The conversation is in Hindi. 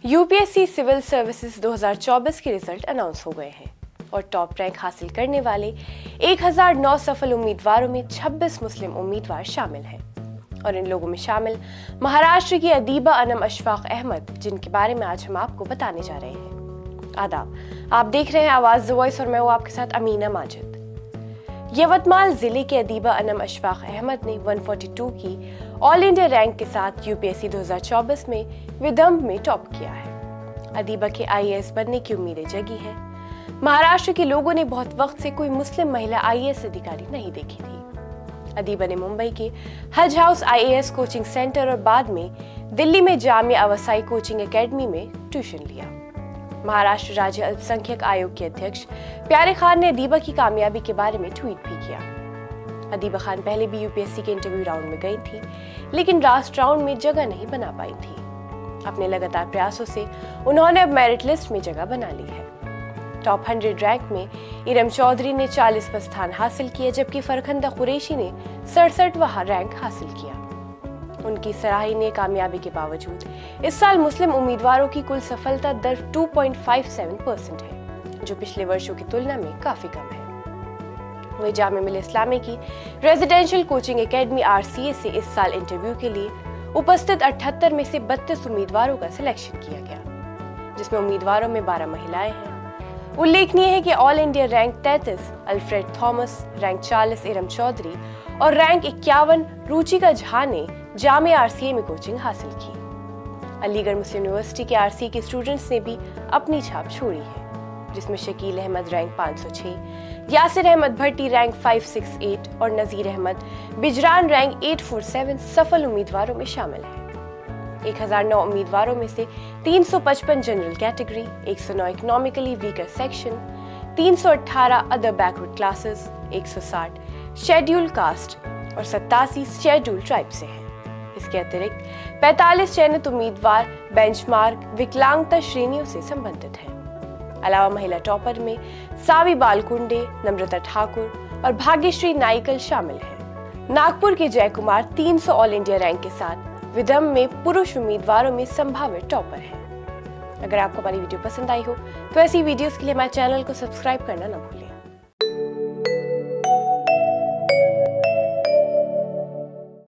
यूपीएससी सिविल सर्विसेज 2024 के रिजल्ट अनाउंस हो गए हैं और टॉप रैंक हासिल करने वाले 1009 सफल उम्मीदवारों में 26 मुस्लिम उम्मीदवार शामिल हैं और इन लोगों में शामिल महाराष्ट्र की अदीबा अनम अशफाक अहमद, जिनके बारे में आज हम आपको बताने जा रहे हैं। आदाब, आप देख रहे हैं आवाज द वॉइस और मैं हूं आपके साथ अमीना माजिद। यवतमाल जिले के अदीबा अनम अशफाक अहमद ने 142 की ऑल इंडिया रैंक के साथ यूपीएससी 2024 में विदर्भ में टॉप किया है। अदीबा के आईएएस बनने की उम्मीदें जगी हैं। महाराष्ट्र के लोगों ने बहुत वक्त से कोई मुस्लिम महिला आईएएस अधिकारी नहीं देखी थी। अदीबा ने मुंबई के हज हाउस आईएएस कोचिंग सेंटर और बाद में दिल्ली में जामिया अवसाई कोचिंग एकेडमी में ट्यूशन लिया। महाराष्ट्र राज्य अल्पसंख्यक आयोग के अध्यक्ष प्यारे खान ने अदीबा की कामयाबी के बारे में ट्वीट भी किया। अदीबा खान पहले भी यूपीएससी के इंटरव्यू राउंड में गई थी, लेकिन लास्ट राउंड में जगह नहीं बना पाई थी। अपने लगातार प्रयासों से उन्होंने अब मेरिट लिस्ट में जगह बना ली है। टॉप 100 रैंक में इरम चौधरी ने 40वां स्थान हासिल किया, जबकि फरखंदा कुरैशी ने 67वां रैंक हासिल किया। उनकी सराहनीय कामयाबी के बावजूद इस साल मुस्लिम उम्मीदवारों की कुल सफलता दर 2.57% है, जो पिछले वर्षों की तुलना में काफी कम है। वही जामिया मिल्लिया इस्लामिया की रेजिडेंशियल कोचिंग एकेडमी RCA से इस साल इंटरव्यू के लिए उपस्थित 78 में से 32 उम्मीदवारों का सिलेक्शन किया गया, जिसमें उम्मीदवारों में 12 महिलाएं हैं। उल्लेखनीय है कि all India rank 33 Alfred Thomas, rank 40 Iram Chaudhary और रैंक 51 रुचिका झा ने जामिया RCA में कोचिंग हासिल की। अलीगढ़ मुस्लिम यूनिवर्सिटी के RCA के स्टूडेंट्स ने भी अपनी छाप छोड़ी है, जिसमें शकील अहमद रैंक 506, यासिर अहमद भट्टी रैंक 568 और नजीर अहमद बिजरान रैंक 847 सफल उम्मीदवारों में शामिल है। 1009 उम्मीदवारों में से 355 general category, 109 economically weaker section, 318 other backward classes, 160 schedule caste और 87 शेड्यूल ट्राइब से हैं। इसके अतिरिक्त 45 चयनित उम्मीदवार बेंचमार्क विकलांगता श्रेणियों से संबंधित हैं। अलावा महिला टॉपर में सावी बालकुंडे, नम्रता ठाकुर और भाग्यश्री नाइकल शामिल हैं। नागपुर के जय कुमार 300 ऑल इंडिया रैंक के साथ विदर्भ में पुरुष उम्मीदवारों में संभावित टॉपर हैं। अगर आपको हमारी वीडियो पसंद आई हो तो ऐसी वीडियोस के लिए हमारे चैनल को सब्सक्राइब करना न भूलें।